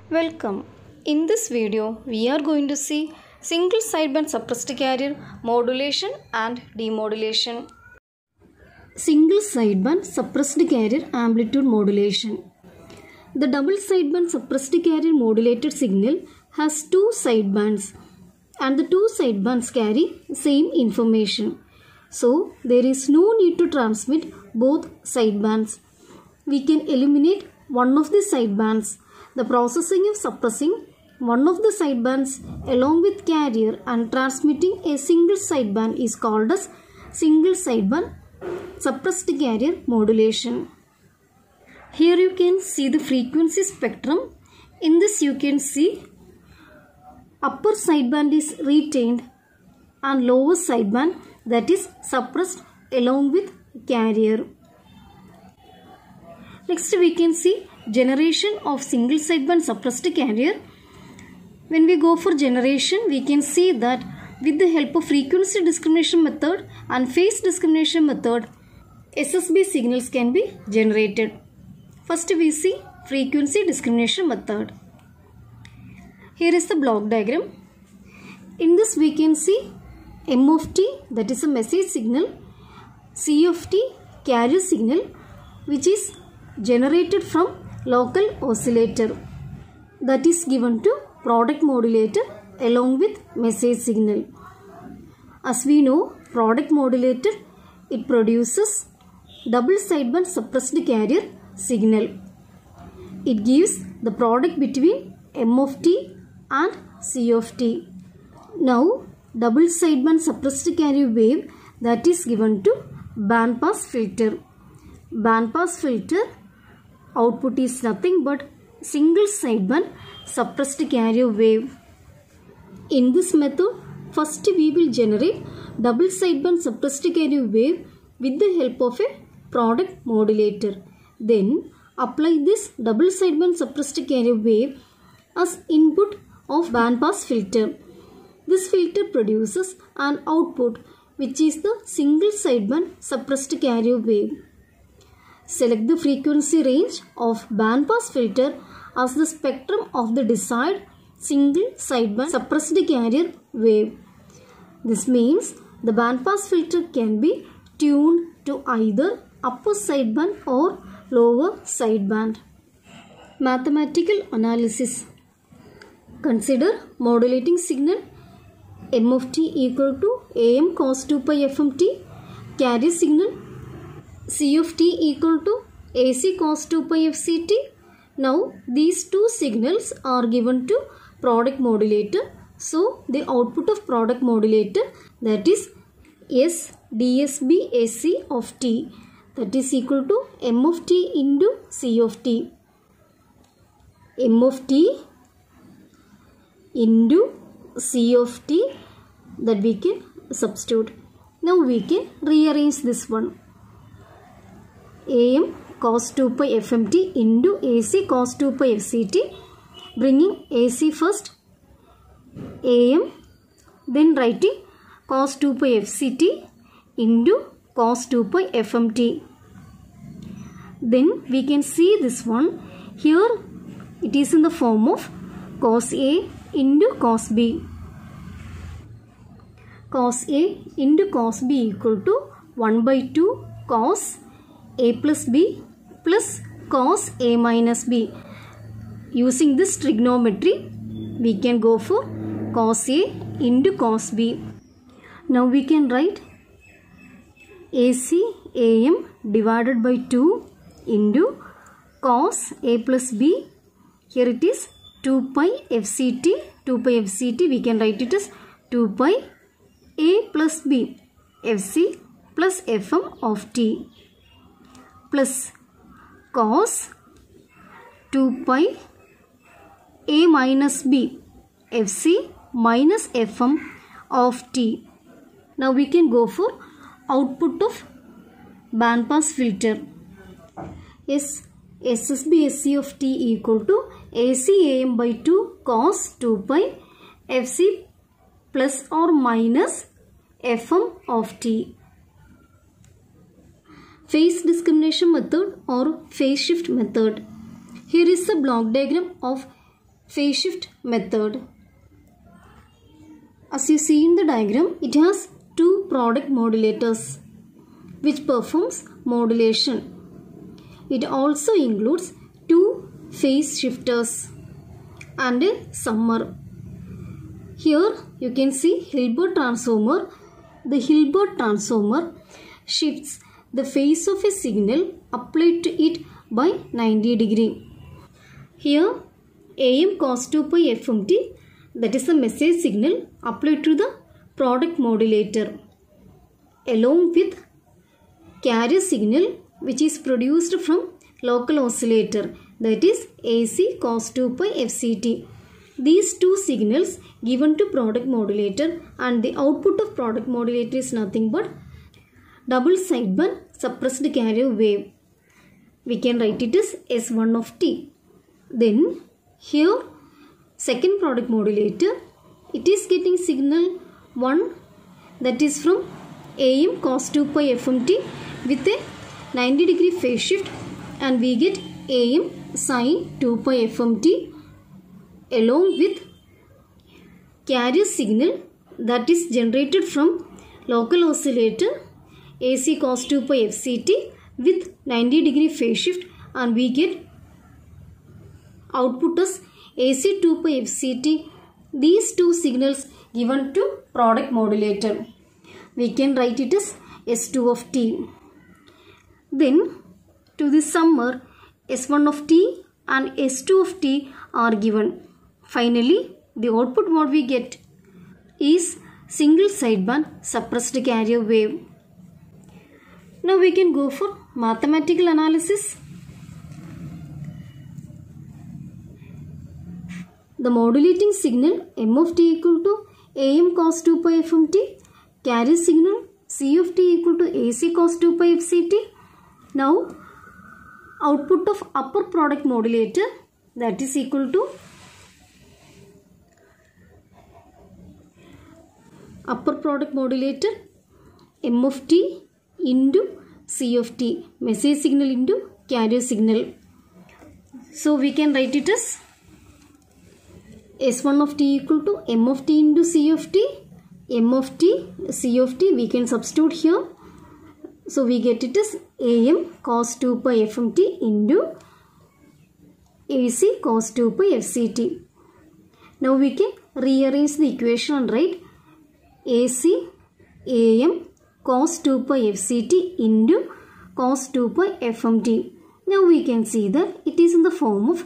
Welcome. In this video, we are going to see single sideband suppressed carrier modulation and demodulation. Single sideband suppressed carrier amplitude modulation. The double sideband suppressed carrier modulated signal has two sidebands and the two sidebands carry same information. So, there is no need to transmit both sidebands. We can eliminate one of the sidebands. The processing of suppressing one of the sidebands along with carrier and transmitting a single sideband is called as single sideband suppressed carrier modulation. Here you can see the frequency spectrum. In this you can see upper sideband is retained and lower sideband that is suppressed along with carrier. Next we can see generation of single sideband suppressed carrier. When we go for generation, we can see that with the help of frequency discrimination method and phase discrimination method, SSB signals can be generated. First we see frequency discrimination method. Here is the block diagram. In this we can see M of t, that is a message signal, C of t, carrier signal, which is generated from local oscillator, that is given to product modulator along with message signal. As we know, product modulator, it produces double sideband suppressed carrier signal. It gives the product between M of t and C of t. Now, double sideband suppressed carrier wave, that is given to band pass filter. Band pass filter output is nothing but single sideband suppressed carrier wave. In this method, first we will generate double sideband suppressed carrier wave with the help of a product modulator. Then apply this double sideband suppressed carrier wave as input of band pass filter. This filter produces an output which is the single sideband suppressed carrier wave. Select the frequency range of band pass filter as the spectrum of the desired single sideband suppressed carrier wave. This means the band pass filter can be tuned to either upper sideband or lower sideband. Mathematical analysis. Consider modulating signal M of t equal to Am cos 2 pi Fm t, carrier signal C of t equal to AC cos 2 pi Fct. Now these two signals are given to product modulator. So the output of product modulator, that is S DSB AC of t, that is equal to M of t into C of t. M of t into C of t, that we can substitute. Now we can rearrange this one. Am cos 2 pi Fmt into AC cos 2 pi Fct, bringing AC first, Am, then writing cos 2 pi Fct into cos 2 pi Fmt. Then we can see this one. Here it is in the form of cos A into cos B. Cos A into cos B equal to 1 by 2 cos A plus B plus cos A minus B. Using this trigonometry, we can go for cos A into cos B. Now we can write AC AM divided by 2 into cos A plus B. Here it is 2 pi Fct. 2 pi Fct, we can write it as 2 pi A plus B Fc plus Fm of t, plus cos 2 pi A minus B Fc minus Fm of t. Now we can go for output of band pass filter. Yes, SSB SC of t equal to AC AM by 2 cos 2 pi Fc plus or minus Fm of t. Phase discrimination method or phase shift method. Here is the block diagram of phase shift method. As you see in the diagram, it has two product modulators which performs modulation. It also includes two phase shifters and a summer. Here you can see Hilbert transformer. The Hilbert transformer shifts the phase of a signal applied to it by 90 degree. Here AM cos 2 pi FMT, that is the message signal applied to the product modulator, along with carrier signal which is produced from local oscillator, that is AC cos 2 pi FCT. These two signals given to product modulator, and the output of product modulator is nothing but double sideband suppressed carrier wave. We can write it as S1 of t. Then here second product modulator, it is getting signal 1, that is from AM cos 2 pi FMT with a 90 degree phase shift, and we get AM sin 2 pi FMT along with carrier signal that is generated from local oscillator AC cos 2 pi FCT with 90 degree phase shift, and we get output as AC 2 pi FCT. These two signals given to product modulator. We can write it as S2 of t. Then to the summer, S1 of t and S2 of t are given. Finally, the output what we get is single sideband suppressed carrier wave. Now we can go for mathematical analysis. The modulating signal M of t equal to AM cos 2 pi FMT, carrier signal C of t equal to AC cos 2 pi FCT. Now output of upper product modulator, that is equal to upper product modulator M of t into C of t, message signal into carrier signal. So we can write it as S1 of t equal to M of t into C of t, M of t, C of t we can substitute here. So we get it as AM cos 2 pi FMT into AC cos 2 pi FCT. Now we can rearrange the equation and write AC AM cos 2 pi FCT into cos 2 pi FMT. Now we can see that it is in the form of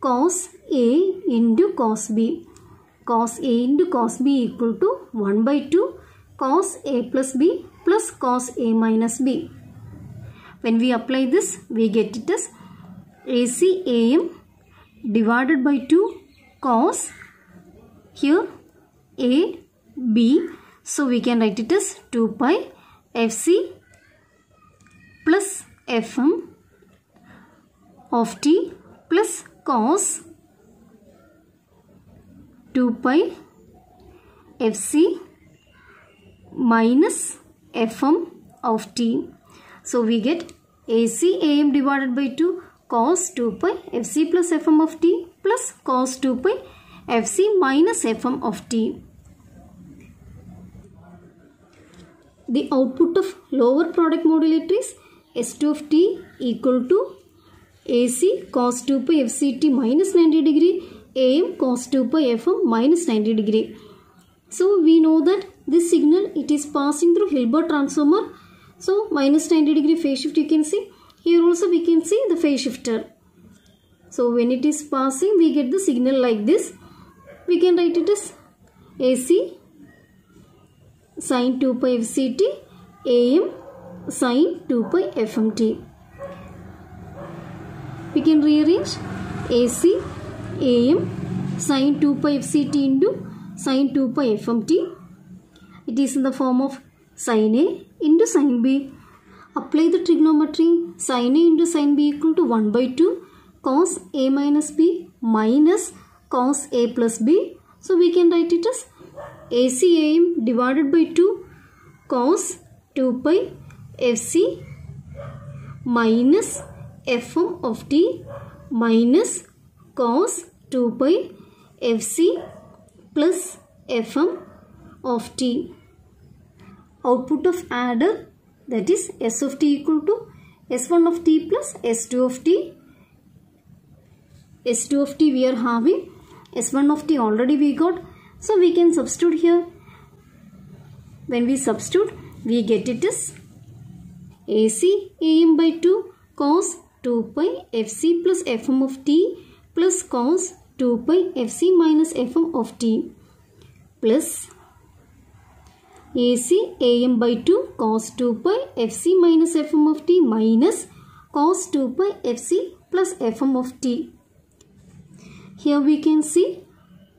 cos A into cos B. Cos A into cos B equal to 1 by 2 cos A plus B plus cos A minus B. When we apply this, we get it as AC AM divided by 2 cos here A B. So we can write it as 2 pi FC plus FM of t plus cos 2 pi FC minus FM of t. So we get AC AM divided by 2 cos 2 pi FC plus FM of t plus cos 2 pi FC minus FM of t. The output of lower product modulator is S2 of t equal to AC cos 2 pi FCT minus 90 degree, AM cos 2 pi FM minus 90 degree. So we know that this signal, it is passing through Hilbert transformer. So minus 90 degree phase shift you can see. Here also we can see the phase shifter. So when it is passing, we get the signal like this. We can write it as AC sin 2 pi FCT, AM sin 2 pi FMT. We can rearrange AC AM sin 2 pi FCT into sin 2 pi FMT. It is in the form of sin A into sin B. Apply the trigonometry. Sin A into sin B equal to 1 by 2 cos A minus B minus cos A plus B. So we can write it as AC AM divided by 2 cos 2 pi FC minus FM of t minus cos 2 pi Fc plus Fm of t. Output of adder, that is S of t equal to S1 of t plus S2 of t. S2 of t we are having, S1 of t already we got, so we can substitute here. When we substitute, we get it as AC Am by 2 cos 2 pi Fc plus Fm of t plus cos 2 pi Fc minus Fm of t plus AC Am by 2 cos 2 pi Fc minus Fm of t minus cos 2 pi Fc plus Fm of t. Here we can see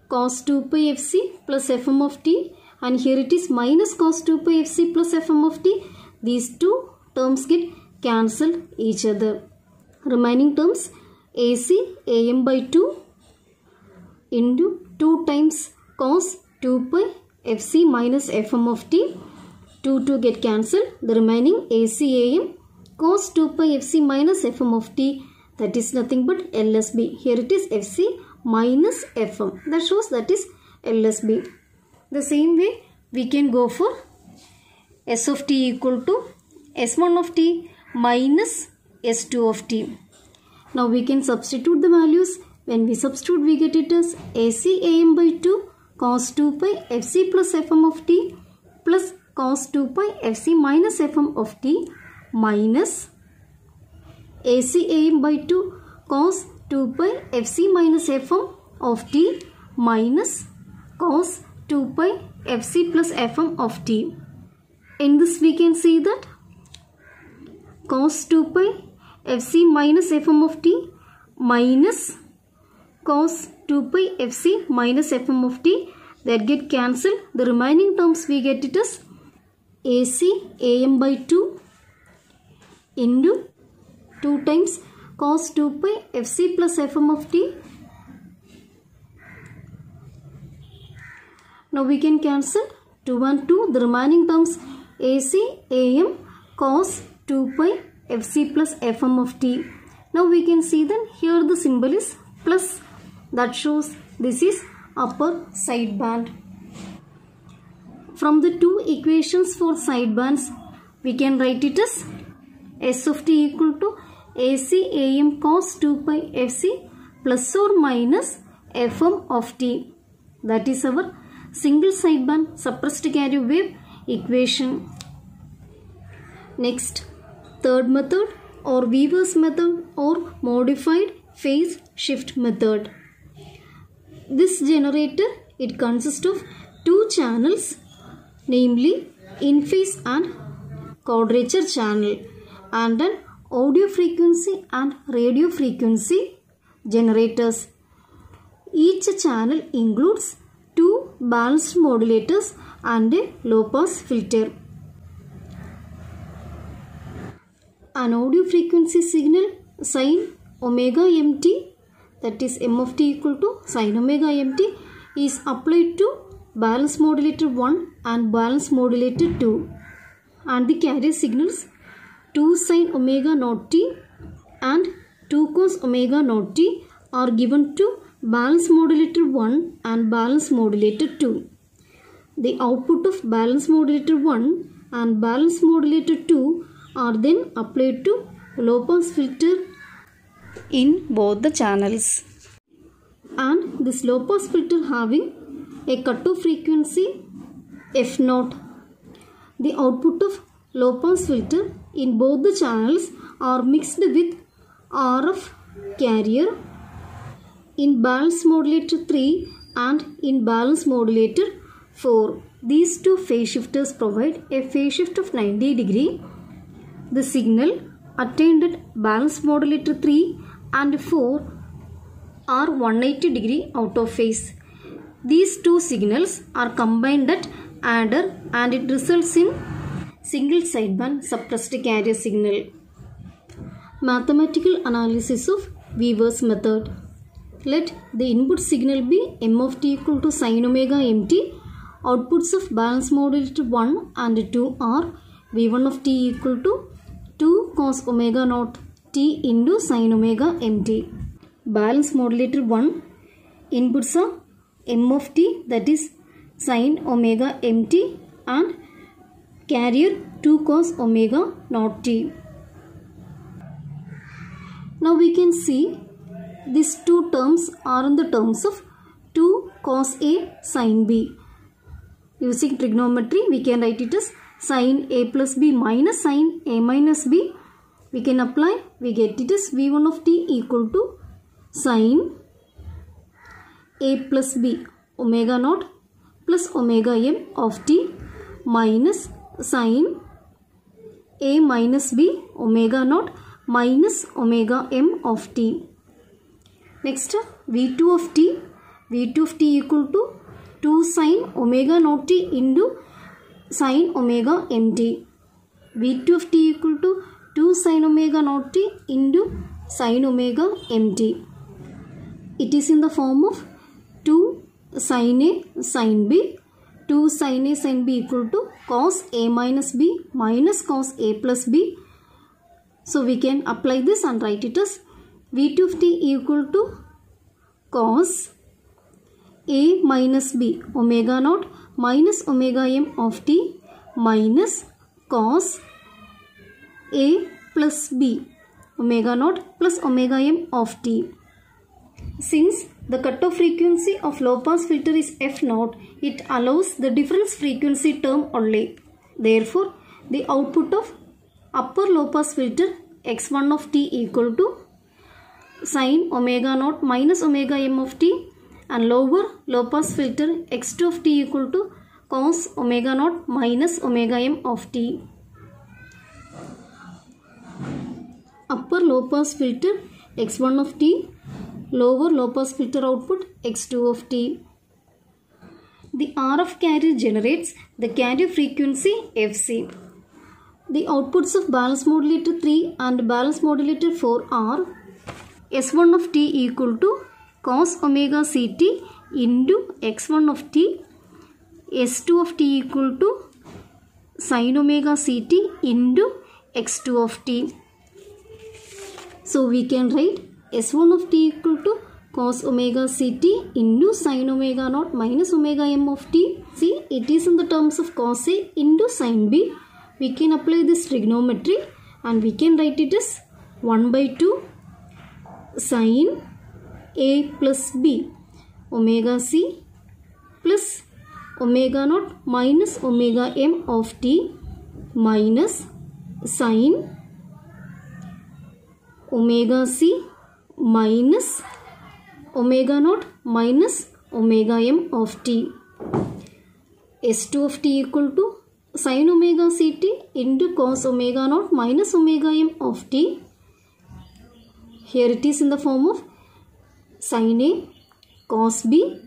cos 2 pi Fc plus Fm of t, and here it is minus cos 2 pi Fc plus Fm of t. These two terms get cancelled each other. Remaining terms AC Am by 2 into 2 times cos 2 pi Fc minus Fm of t. 2 get cancelled. The remaining AC Am cos 2 pi Fc minus Fm of t, that is nothing but LSB. Here it is Fc minus Fm. That shows that is LSB. The same way we can go for S of t equal to S1 of t minus S2 of t. Now we can substitute the values. When we substitute, we get it as AC Am by 2 cos 2 pi Fc plus Fm of t plus cos 2 pi Fc minus Fm of t minus AC Am by 2 cos 2 pi Fc minus Fm of t minus cos 2 pi Fc plus Fm of t. In this we can see that cos 2 pi Fc minus Fm of t minus cos 2 pi Fc minus Fm of t, that get cancelled. The remaining terms we get it as AC Am by 2 into 2 times cos 2 pi Fc plus Fm of t. Now we can cancel 2 and 2. The remaining terms AC Am cos 2 pi Fc plus Fm of t. Now we can see that here the symbol is plus. That shows this is upper sideband. From the two equations for sidebands, we can write it as S of t equal to AC Am cos 2 pi Fc plus or minus Fm of t. That is our single sideband suppressed carrier wave equation. Next, third method or Weaver's method or modified phase shift method. This generator, it consists of two channels, namely in phase and quadrature channel, and an audio frequency and radio frequency generators. Each channel includes two balanced modulators and a low pass filter. An audio frequency signal sin omega mt, that is m of t equal to sin omega mt, is applied to balance modulator 1 and balance modulator 2, and the carrier signals 2 sin omega naught t and 2 cos omega naught t are given to balance modulator 1 and balance modulator 2. The output of balance modulator 1 and balance modulator 2 are then applied to low pass filter in both the channels. And this low pass filter having a cutoff frequency f0. The output of low pass filter in both the channels are mixed with RF carrier in balance modulator 3 and in balance modulator 4. These two phase shifters provide a phase shift of 90 degree. The signal attained at balance modulator 3 and 4 are 180 degree out of phase. These two signals are combined at adder and it results in single sideband suppressed carrier signal. Mathematical analysis of Weaver's method. Let the input signal be m of t equal to sin omega mt. Outputs of balance modulator 1 and 2 are V1 of t equal to 2 cos omega naught t into sin omega mt. Balance modulator 1 inputs are m of t, that is sin omega mt, and carrier 2 cos omega naught t. Now we can see these two terms are in the terms of 2 cos A sin B. Using trigonometry, we can write it as sin A plus B minus sin A minus B. We can apply, we get it as V1 of t equal to sin A plus B omega naught plus omega m of t minus sin A minus B omega naught minus omega m of t. Next, V2 of t. V2 of t equal to 2 sin omega naught t into sin omega mt. V2 of t equal to 2 sin omega naught t into sin omega mt. It is in the form of 2 sin A sin B. 2 sin A sin B equal to cos A minus B minus cos A plus B. So we can apply this and write it as V2 of t equal to cos A minus B omega naught minus omega m of t minus cos A plus B omega naught plus omega m of t. Since the cutoff frequency of low pass filter is f naught, it allows the difference frequency term only. Therefore, the output of upper low pass filter x1 of t equal to sin omega naught minus omega m of t, and lower low pass filter x2 of t equal to cos omega naught minus omega m of t. Upper low pass filter x1 of t, lower low pass filter output x2 of t. The RF carrier generates the carrier frequency fc. The outputs of balance modulator 3 and balance modulator 4 are S1 of t equal to cos omega ct into x1 of t, S2 of t equal to sin omega ct into x2 of t. So we can write S1 of t equal to cos omega ct into sin omega naught minus omega m of t. See, it is in the terms of cos A into sin B. We can apply this trigonometry and we can write it as 1 by 2 sin A plus B omega c plus omega naught minus omega m of t minus sin omega c minus omega naught minus omega m of t. S2 of t equal to sin omega ct into cos omega naught minus omega m of t. Here it is in the form of sin A cos B.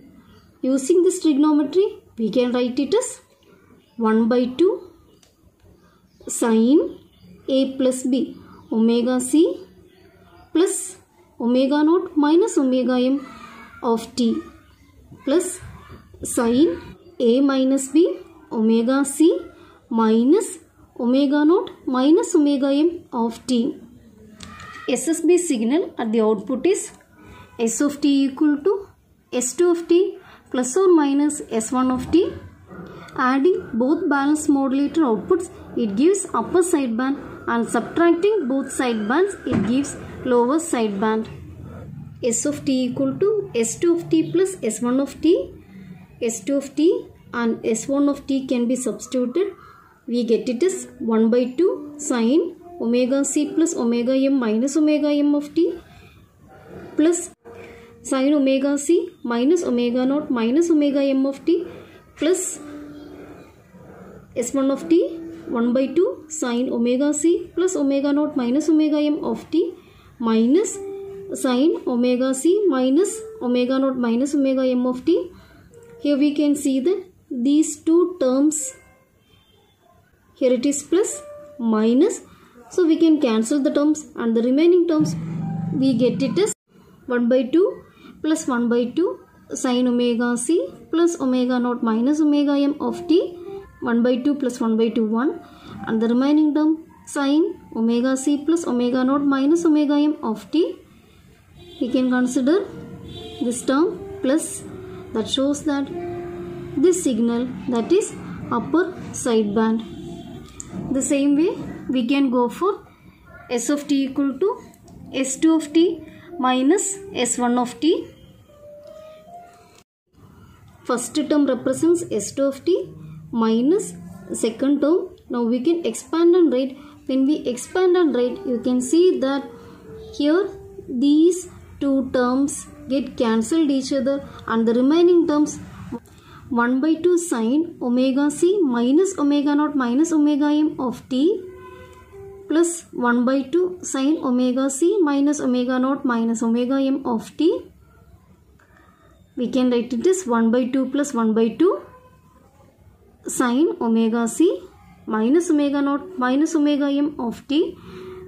Using this trigonometry, we can write it as 1 by 2 sin A plus B omega c plus omega naught minus omega m of t plus sin A minus B omega c minus omega naught minus omega m of t. SSB signal at the output is S of t equal to S2 of t plus or minus S1 of t. Adding both balance modulator outputs, it gives upper sideband, and subtracting both sidebands, it gives lower sideband. S of t equal to S2 of t plus S1 of t. S2 of t and S1 of t can be substituted. We get it as 1 by 2 sin omega c plus omega m minus omega m of t plus sin omega c minus omega naught minus omega m of t plus S1 of t 1 by 2 sin omega c plus omega naught minus omega m of t minus sin omega c minus omega naught minus omega m of t. Here we can see that these two terms, here it is plus minus, so we can cancel the terms and the remaining terms we get it as 1 by 2 plus 1 by 2 sin omega c plus omega naught minus omega m of t, 1 by 2 plus 1 by 2 1, and the remaining term sin omega c plus omega naught minus omega m of t. We can consider this term plus, that shows that this signal, that is upper sideband. The same way we can go for S of t equal to S2 of t minus S1 of t. First term represents S2 of t minus second term. Now we can expand and write. When we expand and write, you can see that here these two terms get cancelled each other, and the remaining terms 1 by 2 sine omega c minus omega naught minus omega m of t plus 1 by 2 sine omega c minus omega naught minus omega m of t. We can write it as 1 by 2 plus 1 by 2 sine omega c minus omega naught minus omega m of t,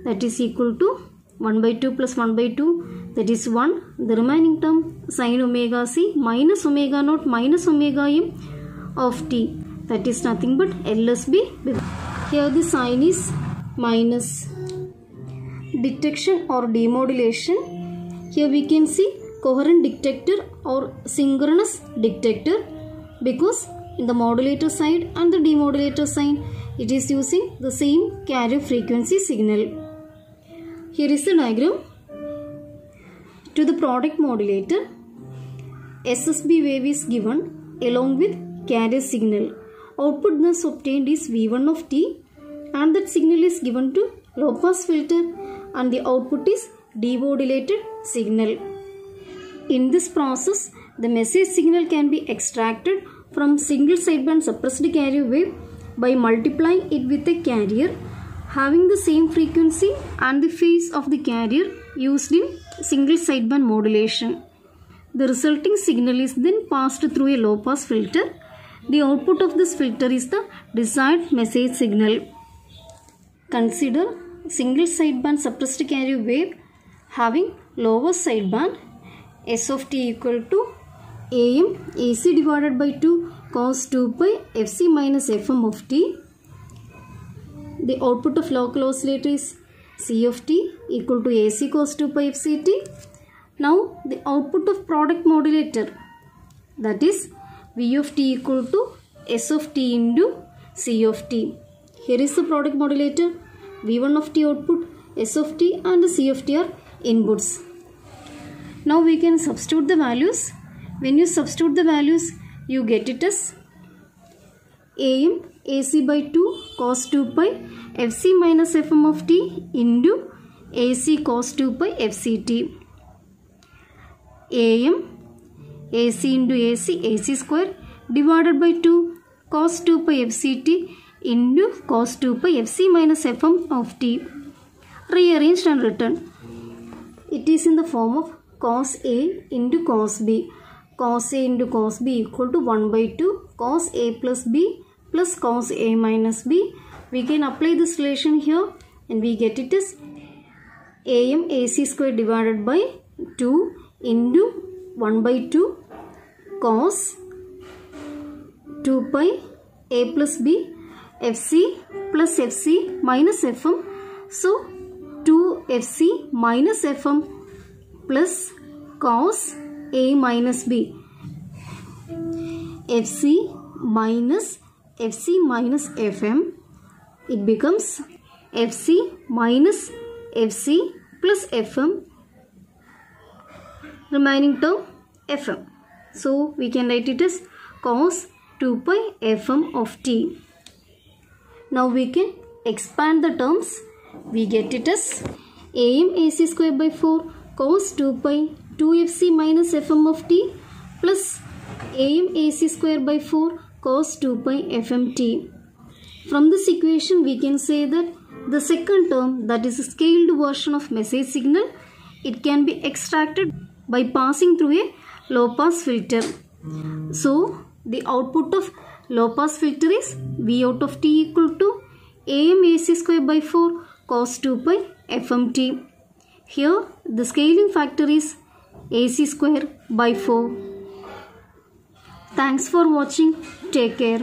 that is equal to 1 by 2 plus 1 by 2, that is 1. The remaining term sine omega c minus omega naught minus omega m of t, that is nothing but LSB. Here the sign is minus. Detection or demodulation. Here we can see coherent detector or synchronous detector, because in the modulator side and the demodulator side it is using the same carrier frequency signal. Here is the diagram. To the product modulator, SSB wave is given along with carrier signal. Output thus obtained is V1 of t, and that signal is given to low pass filter, and the output is demodulated signal. In this process, the message signal can be extracted from single sideband suppressed carrier wave by multiplying it with a carrier having the same frequency and the phase of the carrier used in single sideband modulation. The resulting signal is then passed through a low pass filter. The output of this filter is the desired message signal. Consider single sideband suppressed carrier wave having lower sideband. S of t equal to AM AC divided by 2 cos 2 pi Fc minus Fm of t. The output of local oscillator is C of t equal to AC cos 2 pi Fct. Now the output of product modulator, that is V of t equal to S of t into C of t. Here is the product modulator. V1 of t output, S of t and C of t are inputs. Now we can substitute the values. When you substitute the values, you get it as AM AC by 2 cos 2 pi Fc minus Fm of t into AC cos 2 pi Fct. AM AC into AC square divided by 2 cos 2 pi Fct into cos 2 pi Fc minus Fm of t. Rearranged and written. It is in the form of cos A into cos B. Cos A into cos B equal to 1 by 2 cos A plus B plus cos A minus B. We can apply this relation here and we get it as AM AC square divided by 2 into 1 by 2 cos 2 pi A plus B Fc plus Fc minus Fm. So 2 Fc minus Fm plus cos A minus B. Fc minus Fm, it becomes Fc minus Fc plus Fm, remaining term Fm. So we can write it as cos 2 pi Fm of t. Now we can expand the terms. We get it as AM AC square by 4 cos 2 pi 2Fc minus Fm of t plus AM AC square by 4 cos 2 pi Fmt. From this equation we can say that the second term, that is a scaled version of message signal, it can be extracted by passing through a low pass filter. So the output of low pass filter is V out of t equal to AM AC square by 4 cos 2 pi Fmt. Here the scaling factor is AC square by 4. Thanks for watching. Take care.